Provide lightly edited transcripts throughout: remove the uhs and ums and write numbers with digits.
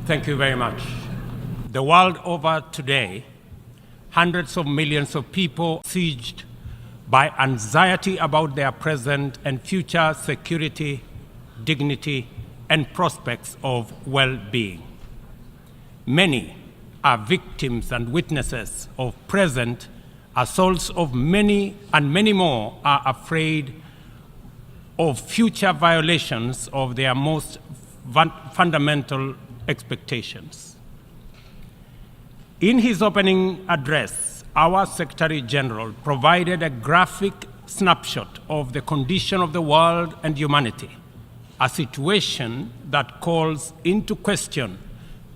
Thank you very much. The world over today, hundreds of millions of people sieged by anxiety about their present and future security, dignity, and prospects of well-being. Many are victims and witnesses of present assaults of many, and many more are afraid of future violations of their most fundamental expectations. In his opening address, our Secretary General provided a graphic snapshot of the condition of the world and humanity, a situation that calls into question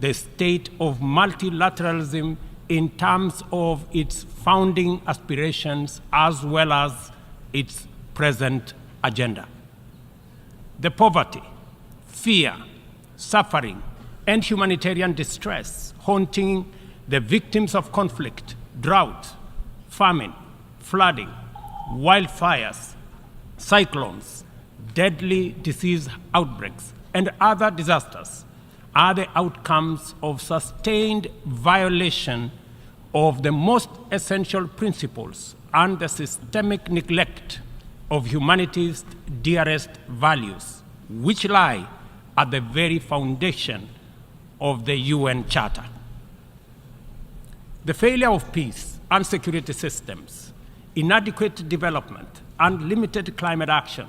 the state of multilateralism in terms of its founding aspirations as well as its present agenda. The poverty, fear, suffering, and humanitarian distress haunting the victims of conflict, drought, famine, flooding, wildfires, cyclones, deadly disease outbreaks, and other disasters are the outcomes of sustained violation of the most essential principles and the systemic neglect of humanity's dearest values, which lie at the very foundation of the UN Charter. The failure of peace and security systems, inadequate development, and limited climate action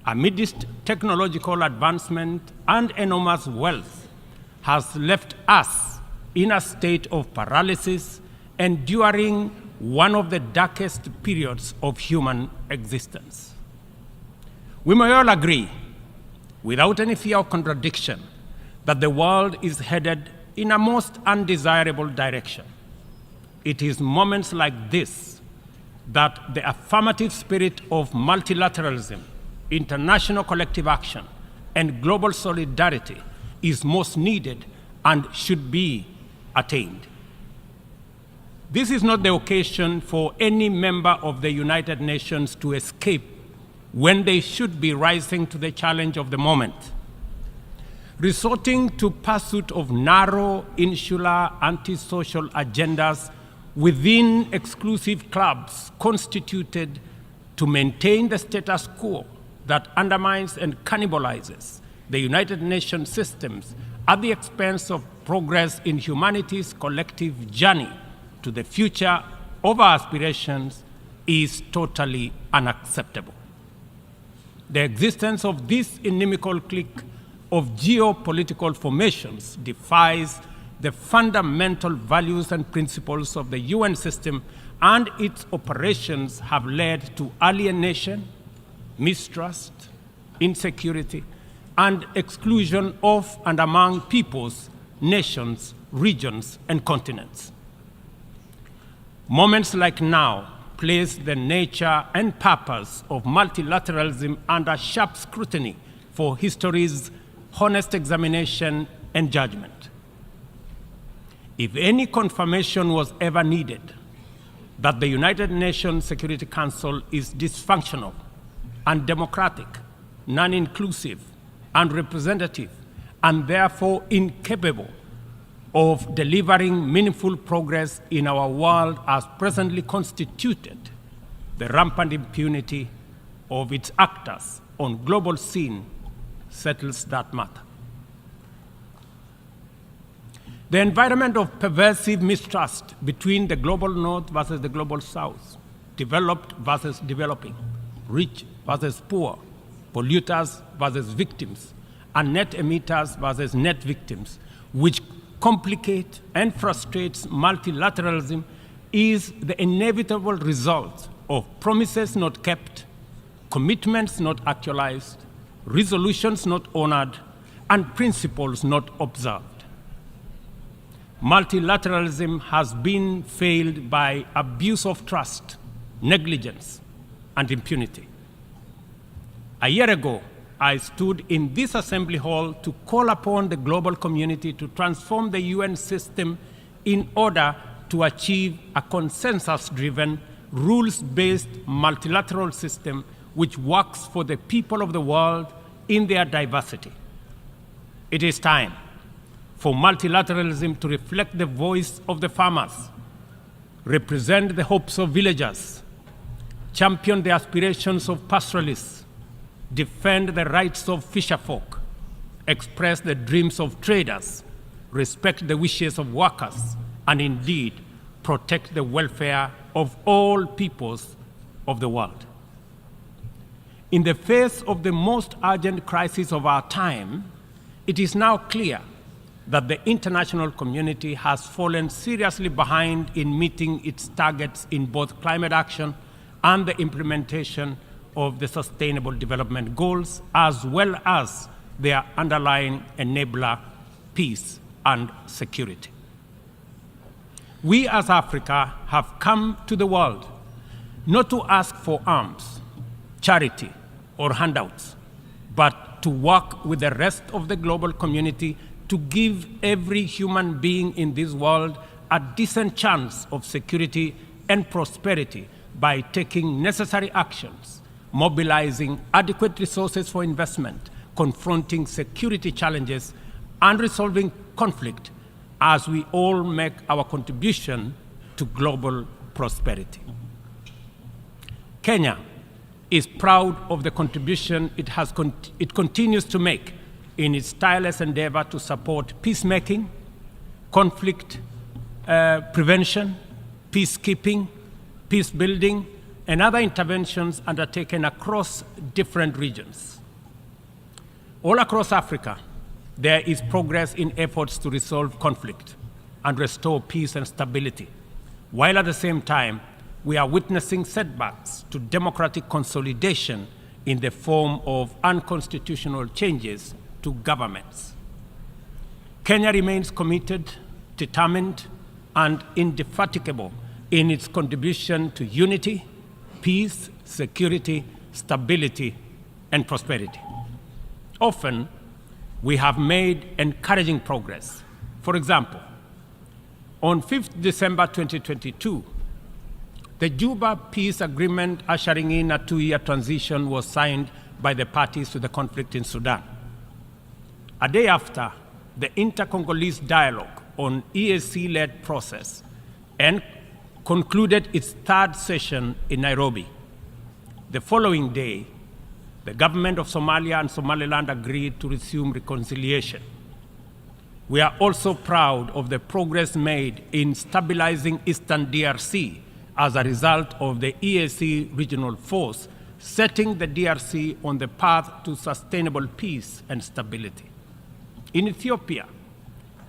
amidst technological advancement and enormous wealth has left us in a state of paralysis, enduring one of the darkest periods of human existence. We may all agree, without any fear of contradiction, that the world is headed in a most undesirable direction. It is moments like this that the affirmative spirit of multilateralism, international collective action, and global solidarity is most needed and should be attained. This is not the occasion for any member of the United Nations to escape when they should be rising to the challenge of the moment. Resorting to pursuit of narrow, insular, antisocial agendas within exclusive clubs constituted to maintain the status quo that undermines and cannibalizes the United Nations systems at the expense of progress in humanity's collective journey to the future of our aspirations is totally unacceptable. The existence of this inimical clique of geopolitical formations defies the fundamental values and principles of the UN system, and its operations have led to alienation, mistrust, insecurity, and exclusion of and among peoples, nations, regions, and continents. Moments like now place the nature and purpose of multilateralism under sharp scrutiny for history's honest examination and judgment. If any confirmation was ever needed that the United Nations Security Council is dysfunctional, undemocratic, non-inclusive, unrepresentative, and therefore incapable of delivering meaningful progress in our world as presently constituted, the rampant impunity of its actors on global scene settles that matter. The environment of pervasive mistrust between the global north versus the global south, developed versus developing, rich versus poor, polluters versus victims, and net emitters versus net victims, which complicate and frustrates multilateralism, is the inevitable result of promises not kept, commitments not actualized, resolutions not honored, and principles not observed. Multilateralism has been failed by abuse of trust, negligence, and impunity. A year ago, I stood in this assembly hall to call upon the global community to transform the UN system in order to achieve a consensus-driven, rules-based multilateral system which works for the people of the world in their diversity. It is time for multilateralism to reflect the voice of the farmers, represent the hopes of villagers, champion the aspirations of pastoralists, defend the rights of fisherfolk, express the dreams of traders, respect the wishes of workers, and indeed protect the welfare of all peoples of the world. In the face of the most urgent crisis of our time, it is now clear that the international community has fallen seriously behind in meeting its targets in both climate action and the implementation of the Sustainable Development Goals, as well as their underlying enabler, peace and security. We as Africa have come to the world not to ask for arms, charity, or handouts, but to work with the rest of the global community to give every human being in this world a decent chance of security and prosperity by taking necessary actions, mobilizing adequate resources for investment, confronting security challenges, and resolving conflict as we all make our contribution to global prosperity. Kenya is proud of the contribution it continues to make in its tireless endeavor to support peacemaking, conflict prevention, peacekeeping, peace building, and other interventions undertaken across different regions. All across Africa, there is progress in efforts to resolve conflict and restore peace and stability, while at the same time, we are witnessing setbacks to democratic consolidation in the form of unconstitutional changes to governments. Kenya remains committed, determined, and indefatigable in its contribution to unity, peace, security, stability, and prosperity. Often, we have made encouraging progress. For example, on 5th December 2022, the Juba Peace Agreement ushering in a 2-year transition was signed by the parties to the conflict in Sudan. A day after, the Inter-Congolese Dialogue on EAC-led process and concluded its 3rd session in Nairobi. The following day, the government of Somalia and Somaliland agreed to resume reconciliation. We are also proud of the progress made in stabilizing Eastern DRC as a result of the EAC regional force setting the DRC on the path to sustainable peace and stability. In Ethiopia,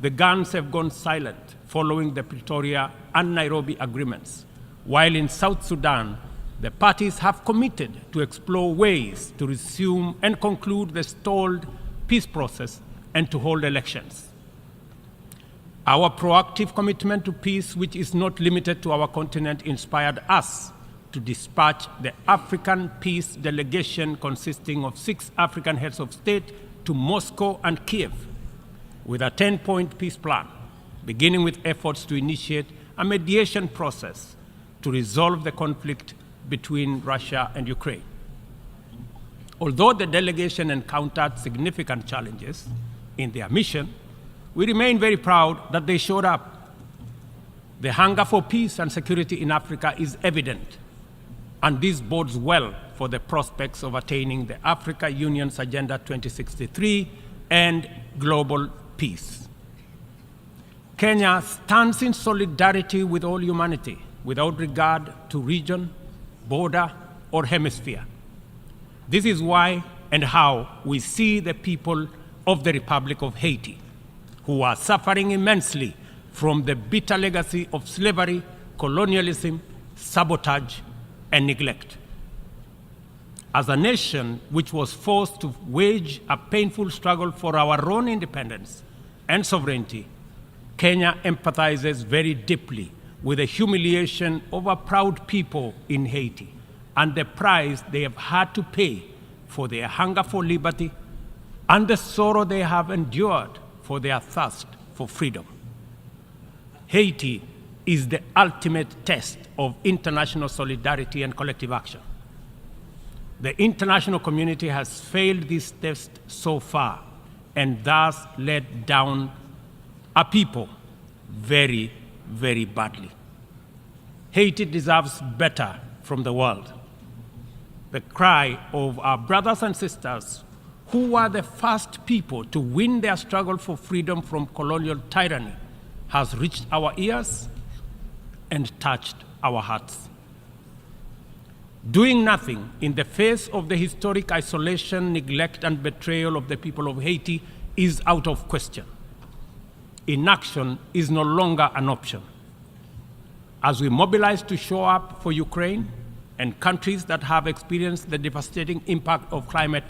the guns have gone silent following the Pretoria and Nairobi agreements, while in South Sudan, the parties have committed to explore ways to resume and conclude the stalled peace process and to hold elections. Our proactive commitment to peace, which is not limited to our continent, inspired us to dispatch the African Peace Delegation consisting of 6 African heads of state to Moscow and Kiev with a 10-point peace plan, beginning with efforts to initiate a mediation process to resolve the conflict between Russia and Ukraine. Although the delegation encountered significant challenges in their mission, we remain very proud that they showed up. The hunger for peace and security in Africa is evident, and this bodes well for the prospects of attaining the Africa Union's Agenda 2063 and global peace. Kenya stands in solidarity with all humanity without regard to region, border, or hemisphere. This is why and how we see the people of the Republic of Haiti, who are suffering immensely from the bitter legacy of slavery, colonialism, sabotage, and neglect. As a nation which was forced to wage a painful struggle for our own independence and sovereignty, Kenya empathizes very deeply with the humiliation of a proud people in Haiti and the price they have had to pay for their hunger for liberty and the sorrow they have endured for their thirst for freedom. Haiti is the ultimate test of international solidarity and collective action. The international community has failed this test so far and thus let down our people very, very badly. Haiti deserves better from the world. The cry of our brothers and sisters who were the first people to win their struggle for freedom from colonial tyranny has reached our ears and touched our hearts. Doing nothing in the face of the historic isolation, neglect, and betrayal of the people of Haiti is out of question. Inaction is no longer an option. As we mobilize to show up for Ukraine and countries that have experienced the devastating impact of climate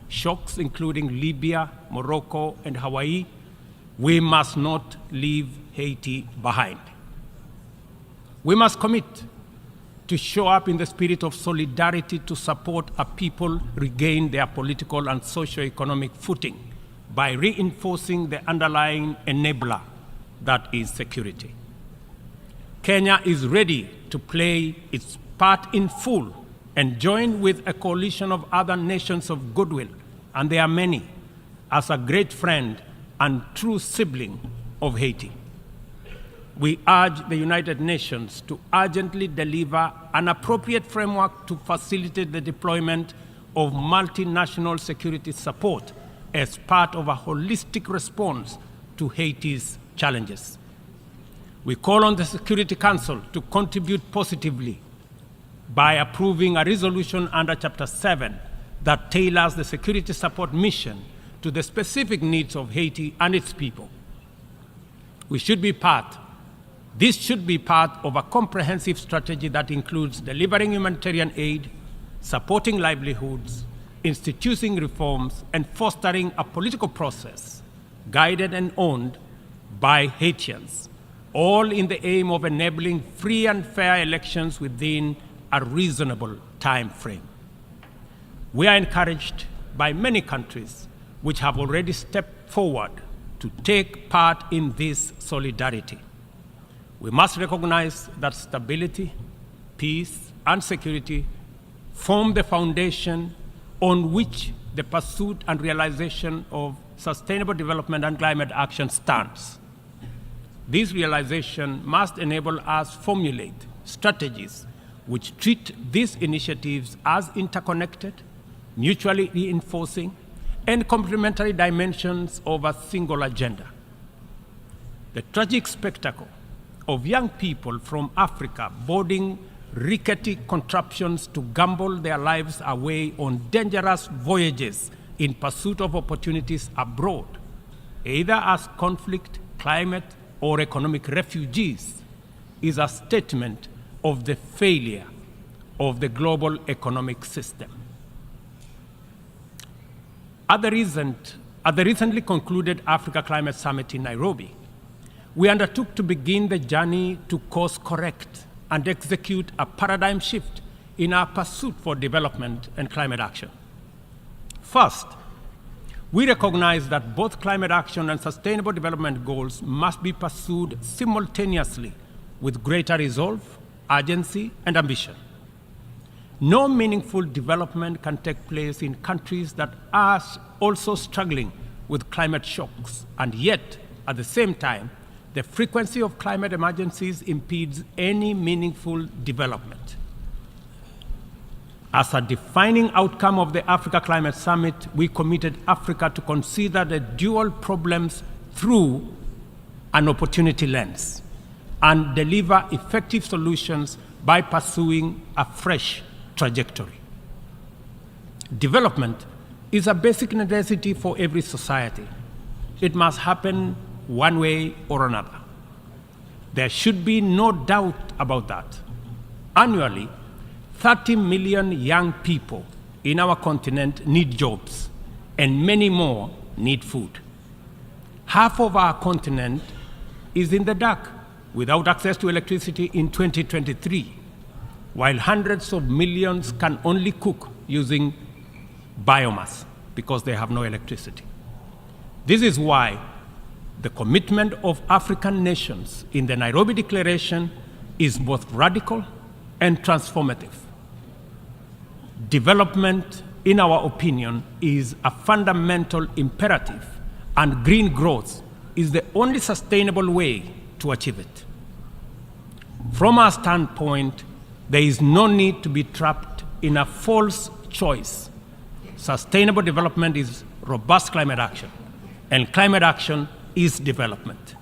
shocks, including Libya, Morocco, and Hawaii, we must not leave Haiti behind. We must commit to show up in the spirit of solidarity to support our people regain their political and socio-economic footing by reinforcing the underlying enabler that is security. Kenya is ready to play its part in full and join with a coalition of other nations of goodwill, and there are many, as a great friend and true sibling of Haiti. We urge the United Nations to urgently deliver an appropriate framework to facilitate the deployment of multinational security support as part of a holistic response to Haiti's challenges. We call on the Security Council to contribute positively by approving a resolution under Chapter 7 that tailors the security support mission to the specific needs of Haiti and its people. This should be part of a comprehensive strategy that includes delivering humanitarian aid, supporting livelihoods, instituting reforms, and fostering a political process guided and owned by Haitians, all in the aim of enabling free and fair elections within a reasonable time frame. We are encouraged by many countries which have already stepped forward to take part in this solidarity. We must recognize that stability, peace, and security form the foundation on which the pursuit and realization of sustainable development and climate action stands. This realization must enable us to formulate strategies which treat these initiatives as interconnected, mutually reinforcing, and complementary dimensions of a single agenda. The tragic spectacle of young people from Africa boarding rickety contraptions to gamble their lives away on dangerous voyages in pursuit of opportunities abroad, either as conflict, climate, or economic refugees, is a statement of the failure of the global economic system. At the recently concluded Africa Climate Summit in Nairobi, we undertook to begin the journey to course correct and execute a paradigm shift in our pursuit for development and climate action. First, we recognize that both climate action and sustainable development goals must be pursued simultaneously with greater resolve, urgency, and ambition. No meaningful development can take place in countries that are also struggling with climate shocks, and yet, at the same time, the frequency of climate emergencies impedes any meaningful development. As a defining outcome of the Africa Climate Summit, we committed Africa to consider the dual problems through an opportunity lens and deliver effective solutions by pursuing a fresh trajectory. Development is a basic necessity for every society. It must happen one way or another. There should be no doubt about that. Annually, 30 million young people in our continent need jobs, and many more need food. Half of our continent is in the dark without access to electricity in 2023, while hundreds of millions can only cook using biomass because they have no electricity. This is why the commitment of African nations in the Nairobi Declaration is both radical and transformative. Development, in our opinion, is a fundamental imperative, and green growth is the only sustainable way to achieve it. From our standpoint, there is no need to be trapped in a false choice. Sustainable development is robust climate action, and climate action is development.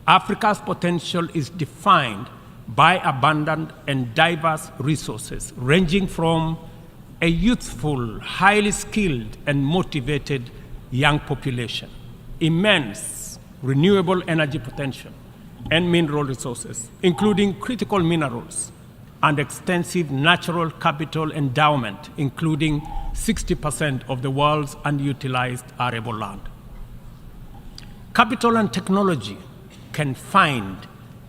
Africa's potential is defined by abundant and diverse resources, ranging from a youthful, highly skilled, and motivated young population, immense renewable energy potential, and mineral resources, including critical minerals, and extensive natural capital endowment, including 60% of the world's unutilized arable land. Capital and technology can find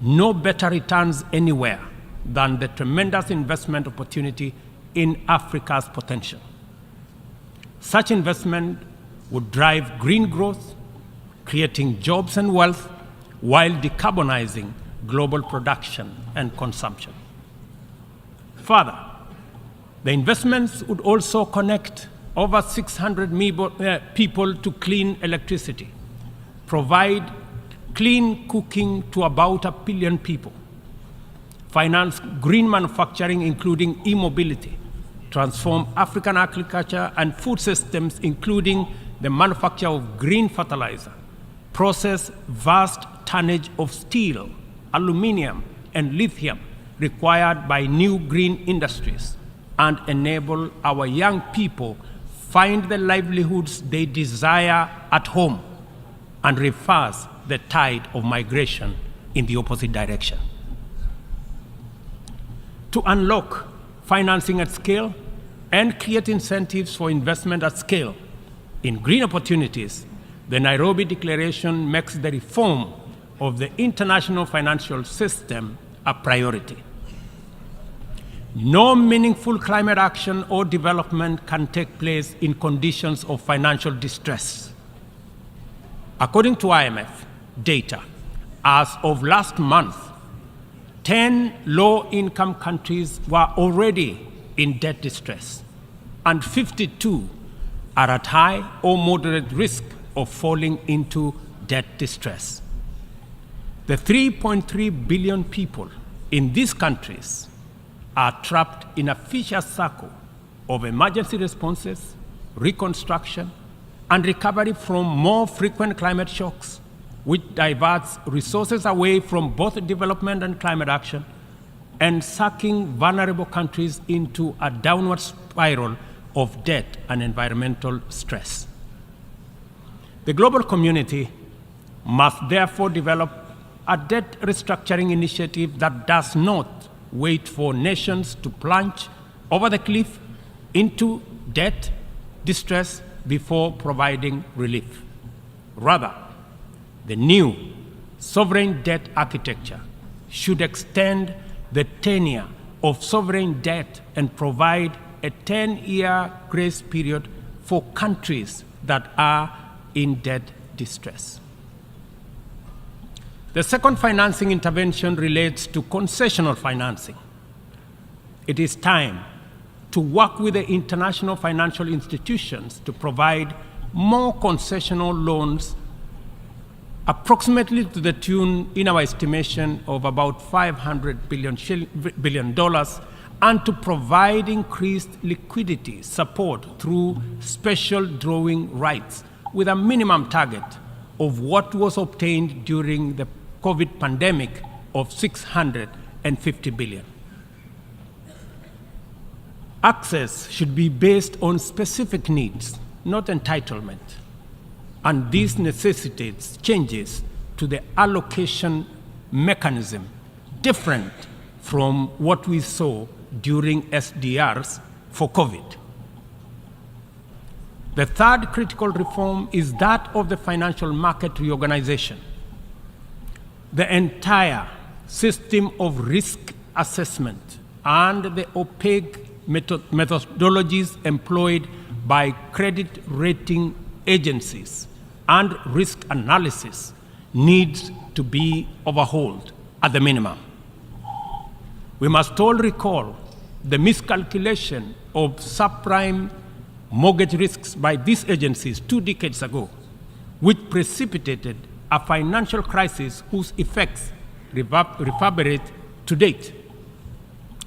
no better returns anywhere than the tremendous investment opportunity in Africa's potential. Such investment would drive green growth, creating jobs and wealth, while decarbonizing global production and consumption. Further, the investments would also connect over 600 people to clean electricity, provide clean cooking to about 1 billion people, finance green manufacturing, including e-mobility, transform African agriculture and food systems, including the manufacture of green fertilizer, process vast tonnage of steel, aluminum, and lithium required by new green industries, and enable our young people find the livelihoods they desire at home, and reverse the tide of migration in the opposite direction. To unlock financing at scale and create incentives for investment at scale in green opportunities, the Nairobi Declaration makes the reform of the international financial system a priority. No meaningful climate action or development can take place in conditions of financial distress. According to IMF data, as of last month, 10 low-income countries were already in debt distress, and 52 are at high or moderate risk of falling into debt distress. The 3.3 billion people in these countries are trapped in a vicious circle of emergency responses, reconstruction, and recovery from more frequent climate shocks, which diverts resources away from both development and climate action, and sucking vulnerable countries into a downward spiral of debt and environmental stress. The global community must therefore develop a debt restructuring initiative that does not wait for nations to plunge over the cliff into debt distress before providing relief. Rather, the new sovereign debt architecture should extend the tenure of sovereign debt and provide a 10-year grace period for countries that are in debt distress. The second financing intervention relates to concessional financing. It is time to work with the international financial institutions to provide more concessional loans, approximately to the tune, in our estimation, of about $500 billion, and to provide increased liquidity support through special drawing rights with a minimum target of what was obtained during the COVID pandemic of $650 billion. Access should be based on specific needs, not entitlement, and this necessitates changes to the allocation mechanism different from what we saw during SDRs for COVID. The third critical reform is that of the financial market reorganization. The entire system of risk assessment and the opaque methodologies employed by credit rating agencies and risk analysis needs to be overhauled at the minimum. We must all recall the miscalculation of subprime mortgage risks by these agencies 2 decades ago, which precipitated a financial crisis whose effects reverberate to date,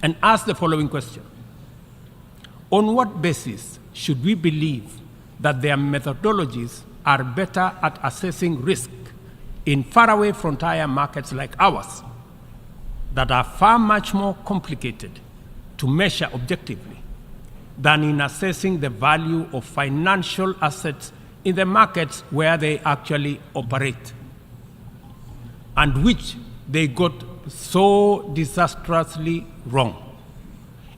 and ask the following question: on what basis should we believe that their methodologies are better at assessing risk in faraway frontier markets like ours, that are far much more complicated to measure objectively than in assessing the value of financial assets in the markets where they actually operate, and which they got so disastrously wrong?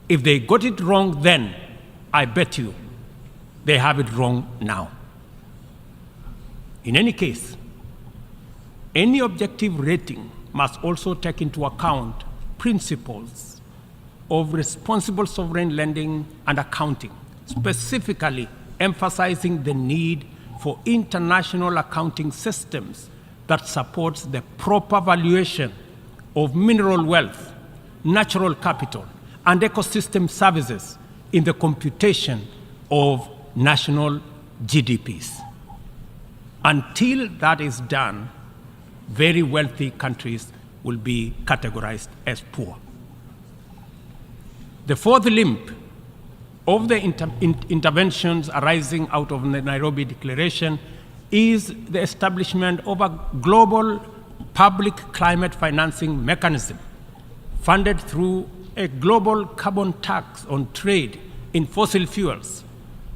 If they got it wrong then, I bet you they have it wrong now. In any case, any objective rating must also take into account principles of responsible sovereign lending and accounting, specifically emphasizing the need for international accounting systems that supports the proper valuation of mineral wealth, natural capital, and ecosystem services in the computation of national GDPs. Until that is done, very wealthy countries will be categorized as poor. The fourth limb of the interventions arising out of the Nairobi Declaration is the establishment of a global public climate financing mechanism funded through a global carbon tax on trade in fossil fuels,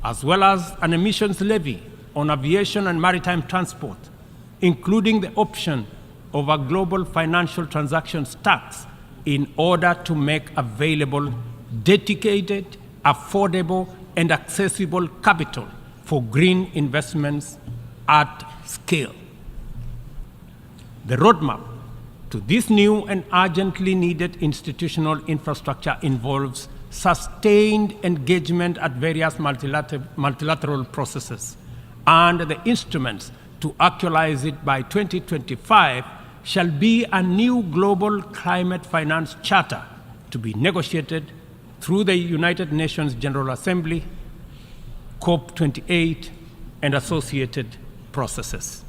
as well as an emissions levy on aviation and maritime transport, including the option of a global financial transactions tax in order to make available dedicated, affordable, and accessible capital for green investments at scale. The roadmap to this new and urgently needed institutional infrastructure involves sustained engagement at various multilateral processes, and the instruments to actualize it by 2025 shall be a new global climate finance charter to be negotiated through the United Nations General Assembly, COP28, and associated processes.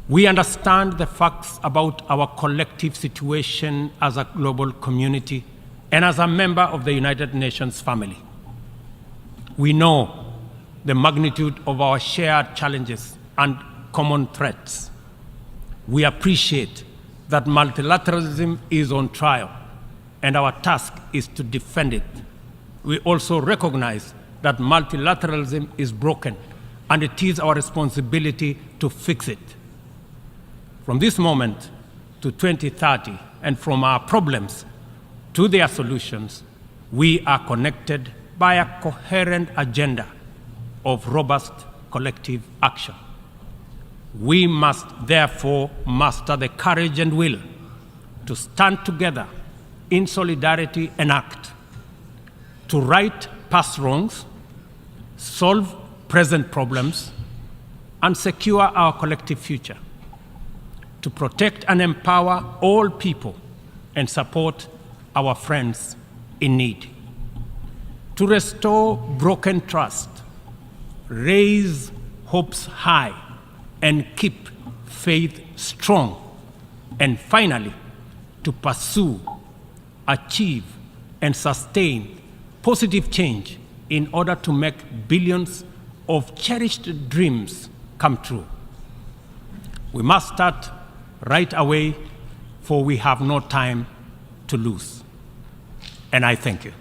We understand the facts about our collective situation as a global community and as a member of the United Nations family. We know the magnitude of our shared challenges and common threats. We appreciate that multilateralism is on trial, and our task is to defend it. We also recognize that multilateralism is broken, and it is our responsibility to fix it. From this moment to 2030, and from our problems to their solutions, we are connected by a coherent agenda of robust collective action. We must therefore muster the courage and will to stand together in solidarity and act, to right past wrongs, solve present problems, and secure our collective future, to protect and empower all people and support our friends in need, to restore broken trust, raise hopes high, and keep faith strong, and finally, to pursue, achieve, and sustain positive change in order to make billions of cherished dreams come true. We must start right away, for we have no time to lose. And I thank you.